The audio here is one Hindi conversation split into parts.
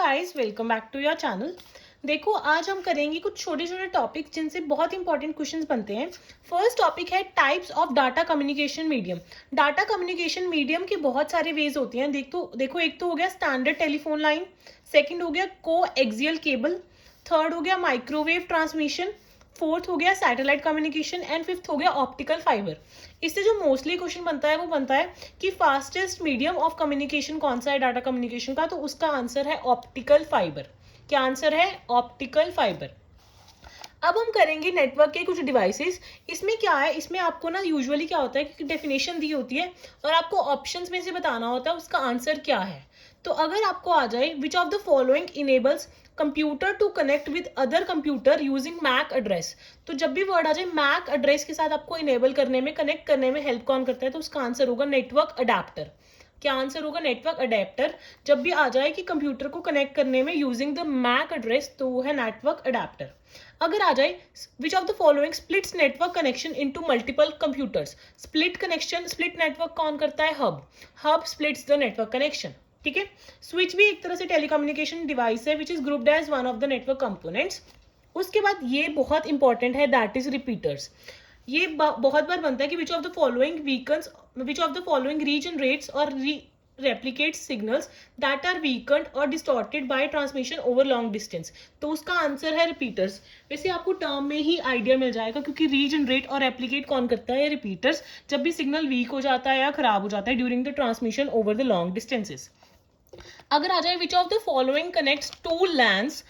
Guys, welcome back to your channel. देखो, आज हम करेंगे कुछ छोटे छोटे टॉपिक जिनसे बहुत इंपॉर्टेंट क्वेश्चंस बनते हैं। फर्स्ट टॉपिक है types of data communication medium. Data communication medium के बहुत सारे वेज होते हैं। देखो, एक तो हो गया स्टैंडर्ड टेलीफोन लाइन, सेकंड हो गया को एक्सियल केबल, थर्ड हो गया माइक्रोवेव ट्रांसमिशन, फोर्थ हो गया सैटेलाइट कम्युनिकेशन एंड फिफ्थ हो गया ऑप्टिकल फाइबर। इससे जो मोस्टली क्वेश्चन बनता है वो बनता है कि फास्टेस्ट मीडियम ऑफ कम्युनिकेशन कौन सा है डाटा कम्युनिकेशन का, तो उसका आंसर है ऑप्टिकल फाइबर। क्या आंसर है? Optical fibre. अब हम करेंगे नेटवर्क के कुछ डिवाइसेस। इसमें क्या है, इसमें आपको ना यूजुअली क्या होता है कि डेफिनेशन दी होती है और आपको ऑप्शंस में से बताना होता है उसका आंसर क्या है। तो अगर आपको आ जाए which of the following enables computer to connect with other computer using MAC address, तो जब भी वर्ड आ जाए मैक एड्रेस के साथ आपको इनेबल करने में, कनेक्ट करने में हेल्प कौन करता है, तो उसका आंसर होगा नेटवर्क अडेप्टर। क्या आंसर होगा? Network adapter. जब भी आ जाए कि कंप्यूटर को कनेक्ट करने में यूजिंग द मैक एड्रेस, तो वो है नेटवर्क अडेप्टर। अगर आ जाए which of the following splits network connection into multiple computers, split connection, split network कौन करता है? Hub splits the network connection. ठीक है। स्विच भी एक तरह से टेलीकम्युनिकेशन डिवाइस है which is grouped as one of the network components. उसके बाद ये बहुत इंपॉर्टेंट है, दैट इज रिपीटर्स। ये बहुत बार बनता है कि विच of the following weakens, which of the following regenerates और replicates signals that are weakened or distorted by transmission over long distance, तो उसका आंसर है रिपीटर्स। वैसे आपको टर्म में ही आइडिया मिल जाएगा क्योंकि रीजनरेट और रेप्लिकेट कौन करता है? रिपीटर्स। जब भी सिग्नल वीक हो जाता है या खराब हो जाता है during the transmission over the long distances. अगर आ जाए which of the following connects two LANs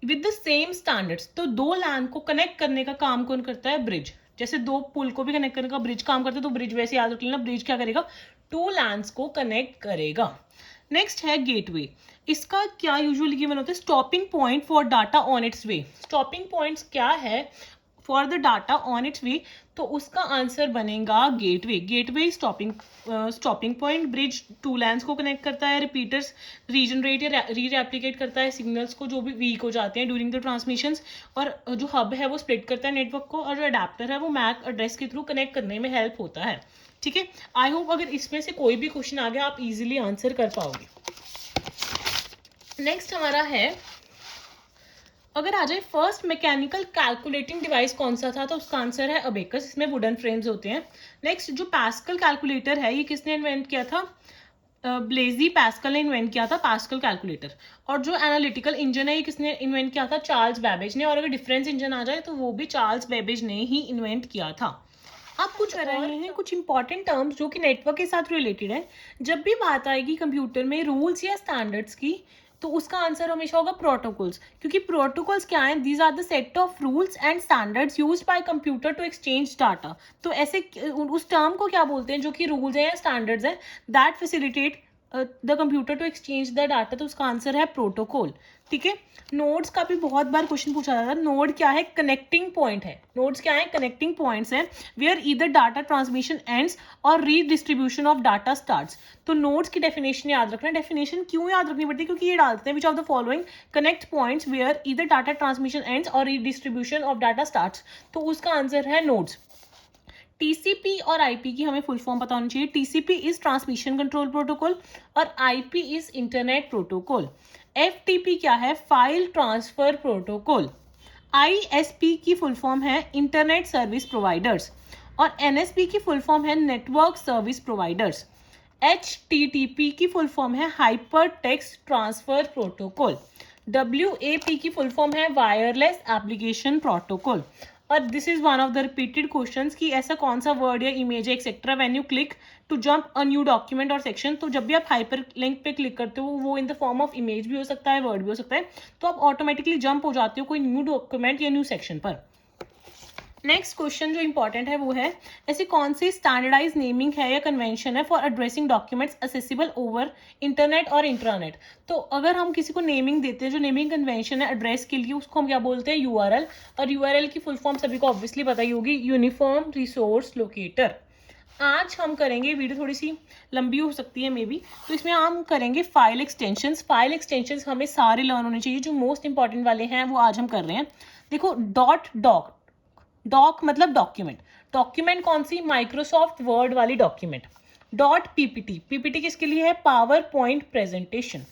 with the same standards, तो दो लैंड को कनेक्ट करने का काम कौन करता है? ब्रिज। जैसे दो पुल को भी कनेक्ट करने का ब्रिज काम करता है, तो ब्रिज वैसे याद रख लेना, ब्रिज क्या करेगा? टू लैंड्स को कनेक्ट करेगा। नेक्स्ट है गेटवे। इसका क्या यूजुअली गिवन होता है? Stopping point for data on its way. Stopping points क्या है for the data on its way, तो उसका आंसर बनेगा gateway. Gateway stopping point, bridge two lands को कनेक्ट करता है, रिपीटर्स रीजनरेट या रीरेप्लिकेट करता है सिग्नल्स को जो भी वीक हो जाते हैं ड्यूरिंग द ट्रांसमिशंस, और जो हब है वो स्प्लिट करता है नेटवर्क को, और जो अडेप्टर है वो मैक एड्रेस के थ्रू कनेक्ट करने में हेल्प होता है। ठीक है। आई होप अगर इसमें से कोई भी क्वेश्चन आ गया आप इजीली आंसर कर पाओगे। नेक्स्ट हमारा है, अगर आ जाए फर्स्ट मैकेनिकल कैलकुलेटिंग डिवाइस कौन सा था, तो उसका आंसर है अबेकस। इसमें वुडन फ्रेम्स होते हैं। नेक्स्ट जो पास्कल कैलकुलेटर है, ये किसने इन्वेंट किया था? ब्लेजी पास्कल ने इन्वेंट किया था पास्कल कैलकुलेटर। और जो एनालिटिकल इंजन है, ये किसने इन्वेंट किया था? चार्ल्स बेबेज ने। और अगर डिफरेंस इंजन आ जाए तो वो भी चार्ल्स बेबेज ने ही इन्वेंट किया था। आप कुछ कर रहे हैं कुछ इंपॉर्टेंट टर्म्स जो कि नेटवर्क के साथ रिलेटेड है। जब भी बात आएगी कंप्यूटर में रूल्स या स्टैंडर्ड्स की, तो उसका आंसर हमेशा होगा प्रोटोकॉल्स, क्योंकि प्रोटोकॉल्स क्या है? These are the set of rules and standards used by computer to exchange data. तो ऐसे उस टर्म को क्या बोलते हैं जो कि रूल्स हैं या स्टैंडर्ड्स हैं that facilitate the computer to exchange the data, तो उसका आंसर है प्रोटोकॉल। ठीक है। नोड्स का भी बहुत बार क्वेश्चन पूछा जाता है। नोड क्या है? कनेक्टिंग पॉइंट है। नोड्स क्या है? कनेक्टिंग पॉइंट्स हैं where either data transmission ends और रीडिस्ट्रीब्यूशन ऑफ डाटा स्टार्ट्स। तो नोड्स की डेफिनेशन याद रखना। डेफिनेशन क्यों याद रखनी पड़ती है? क्योंकि ये डालते हैं which of the following connect points where either data transmission ends और रीडिस्ट्रीब्यूशन ऑफ डाटा स्टार्ट्स, तो उसका आंसर है नोड्स। टीसीपी और आईपी की हमें फुल फॉर्म पता होनी चाहिए। TCP is transmission control protocol और IP is internet protocol. FTP क्या है? File transfer protocol. आईएसपी की फुल फॉर्म है इंटरनेट सर्विस प्रोवाइडर्स और एनएसपी की फुल फॉर्म है नेटवर्क सर्विस प्रोवाइडर्स। एचटीटीपी की फुल फॉर्म है hyper text transfer protocol. WAP की फुल फॉर्म है वायरलेस एप्लीकेशन प्रोटोकॉल। और this is one of the repeated questions कि ऐसा कौन सा वर्ड या इमेज है etcetera when you click to jump a new document और सेक्शन, तो जब भी आप हाइपर लिंक पे क्लिक करते हो वो in the form of image भी हो सकता है, वर्ड भी हो सकता है, तो आप ऑटोमेटिकली जंप हो जाते हो कोई न्यू डॉक्यूमेंट या न्यू सेक्शन पर। नेक्स्ट क्वेश्चन जो इंपॉर्टेंट है वो है, ऐसी कौन सी स्टैंडर्डाइज नेमिंग है या कन्वेंशन है for addressing documents accessible over internet और इंट्रानेट। तो अगर हम किसी को नेमिंग देते हैं, जो नेमिंग कन्वेंशन है एड्रेस के लिए, उसको हम क्या बोलते हैं? यूआरएल। और यूआरएल की फुल फॉर्म सभी को ऑब्वियसली पता ही होगी, यूनिफॉर्म रिसोर्स लोकेटर। आज हम करेंगे, वीडियो थोड़ी सी लंबी हो सकती है मे बी, तो इसमें हम करेंगे फाइल एक्सटेंशंस। फाइल एक्सटेंशंस हमें सारे लर्न होने चाहिए, जो मोस्ट इंपॉर्टेंट वाले हैं वो आज हम कर रहे हैं। देखो, डॉक डॉक मतलब डॉक्यूमेंट। डॉक्यूमेंट कौन सी? माइक्रोसॉफ्ट वर्ड वाली डॉक्यूमेंट। डॉट पीपीटी, पीपीटी किसके लिए है? Power point presentation.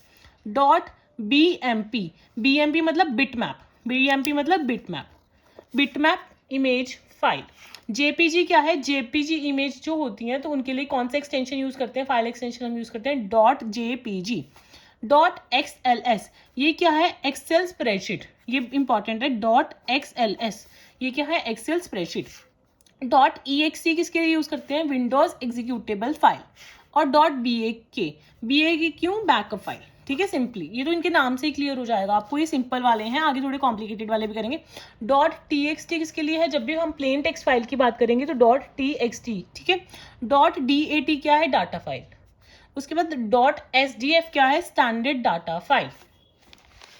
Dot BMP मतलब बिटमैप, BMP मतलब बिटमैप इमेज फाइल। JPG क्या है? JPG इमेज जो होती हैं तो उनके लिए कौन सा एक्सटेंशन यूज करते हैं? फाइल एक्सटेंशन हम यूज करते हैं .jpg। .xls ये क्या है? एक्सेल स्प्रेडशीट, ये इंपॉर्टेंट है। .xls ये क्या है? Excel spreadsheet. .exe किसके लिए यूज करते हैं? Windows executable file. और .bak क्यों? Backup file. ठीक है, सिंपली ये तो इनके नाम से ही क्लियर हो जाएगा आपको, ये सिंपल वाले हैं, आगे थोड़े कॉम्प्लिकेटेड वाले भी करेंगे। .txt किसके लिए है? जब भी हम प्लेन टेक्स्ट फाइल की बात करेंगे तो .txt, ठीक है। .dat क्या है? Data file. उसके बाद .sdf क्या है? Standard data file.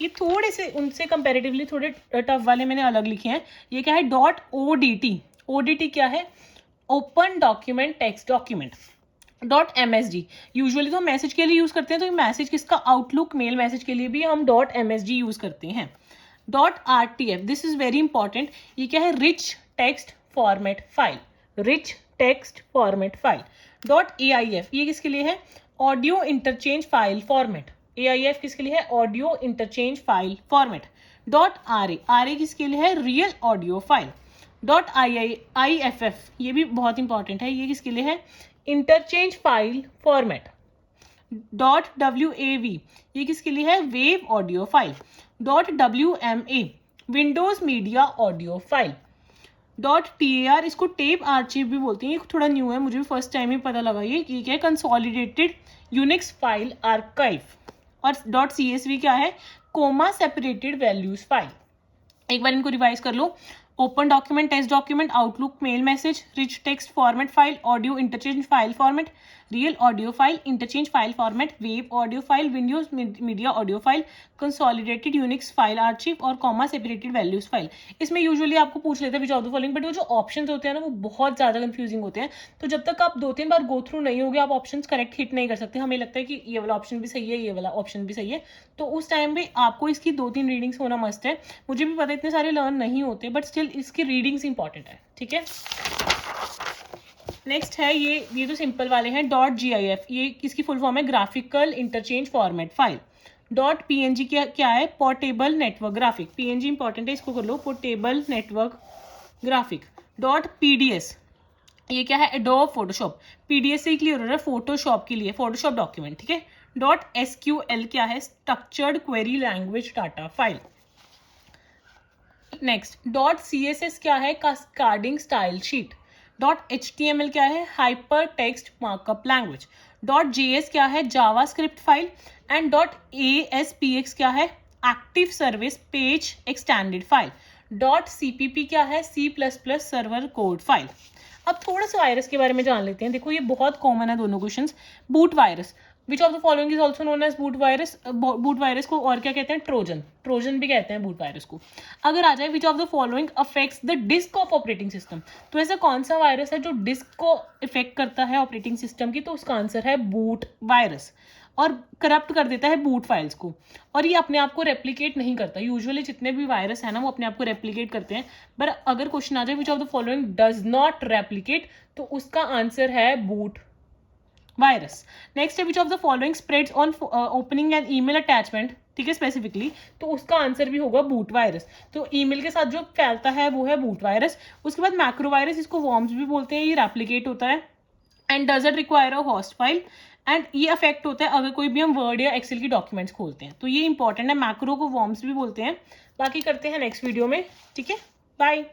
ये थोड़े से उनसे कंपैरेटिवली थोड़े टफ वाले मैंने अलग लिखे हैं। ये क्या है? .odt। ओडीटी क्या है? Open document text document. .msg usually तो हम मैसेज के लिए यूज करते हैं, तो ये मैसेज किसका? आउटलुक मेल मैसेज के लिए भी हम .msg यूज करते हैं। .rtf this is very important, ये क्या है? Rich text format file, rich text format file. .aif ये किसके लिए है? Audio interchange file format. AIF किसके लिए है? Audio interchange file format. .ra किसके लिए है? Real audio file. .iff ये भी बहुत इंपॉर्टेंट है, ये किसके लिए है? Interchange file format. .wav ये किसके लिए है? Wave audio file. .wma Windows media audio file. .tar इसको टेप आर्चिव भी बोलते हैं, ये थोड़ा न्यू है, मुझे भी फर्स्ट टाइम ही पता लगा ये कि क्या है? Consolidated Unix file archive. और .csv क्या है? Comma separated values file. एक बार इनको रिवाइज कर लो। Open document text document, Outlook mail message, rich text format file, audio interchange file format, real audio file, interchange file format, wave audio file, Windows media audio file, consolidated Unix file archive और कॉमा सेपरेटेड वैल्यूज फाइल। इसमें यूजुअली आपको पूछ लेते हैं which of the following, but वो जो ऑप्शंस होते हैं ना वो बहुत ज़्यादा कंफ्यूजिंग होते हैं, तो जब तक आप 2-3 बार गो थ्रू नहीं होगे आप ऑप्शंस करेक्ट हिट नहीं कर सकते। हमें लगता है कि ये वाला ऑप्शन भी सही है, ये वाला ऑप्शन भी सही है, तो उस टाइम पे आपको इसकी 2-3 रीडिंग्स होना मस्ट है। मुझे भी पता इतने सारे लर्न नहीं होते, बट स्टिल इसकी रीडिंग्स इंपॉर्टेंट है, ठीक है। नेक्स्ट है ये तो सिंपल वाले हैं। .gif ये किसकी फुल फॉर्म है? Graphical interchange format file. .png क्या है? Portable network graphic. PNG important है, इसको कर लो, पोर्टेबल नेटवर्क ग्राफिक। .pds ये क्या है? Adobe Photoshop. PDS से ही क्लियर हो रहा है, फोटोशॉप के लिए, फोटोशॉप डॉक्यूमेंट, ठीक है। .sql क्या है? Structured query language data file. Next .css क्या है? Cascading style sheet. .html क्या है? Hyper text markup language. .js क्या है? JavaScript file. एंड .aspx क्या है? Active service page extended file. .cpp क्या है? C++ server code file. अब थोड़ा सा वायरस के बारे में जान लेते हैं। देखो ये बहुत कॉमन है दोनों questions. Boot virus, which of the following is also known as boot virus. Boot virus को और क्या कहते हैं? ट्रोजन भी कहते हैं बूट वायरस को। अगर आ जाए which of the following affects the disk of operating system, तो ऐसा कौन सा वायरस है जो डिस्क को इफेक्ट करता है ऑपरेटिंग सिस्टम की? तो उसका आंसर है बूट वायरस, और करप्ट कर देता है बूट फाइल्स को, और ये अपने आप को रेप्लिकेट नहीं करता। यूजुअली जितने भी वायरस है ना वो अपने आप को रेप्लिकेट करते हैं, पर अगर क्वेश्चन आ जाए which of the following does not replicate, तो उसका आंसर है बूट वायरस। नेक्स्ट है विच of the following spreads on opening N email attachment, ठीक है, स्पेसिफिकली, तो उसका आंसर भी होगा बूट वायरस। तो ईमेल के साथ जो फैलता है वो है बूट वायरस। उसके बाद मैक्रो वायरस, इसको वॉर्म्स भी बोलते हैं, ये रेप्लिकेट होता है। And doesn't require a host file, and ये अफेक्ट होता है अगर कोई भी हम वर्ड या एक्सेल की डॉक्यूमेंट्स खोलते हैं, तो ये इंपॉर्टेंट है। मैक्रो को वॉर्म्स भी बोलते हैं। बाकी करते हैं नेक्स्ट वीडियो में, ठीक है, बाय।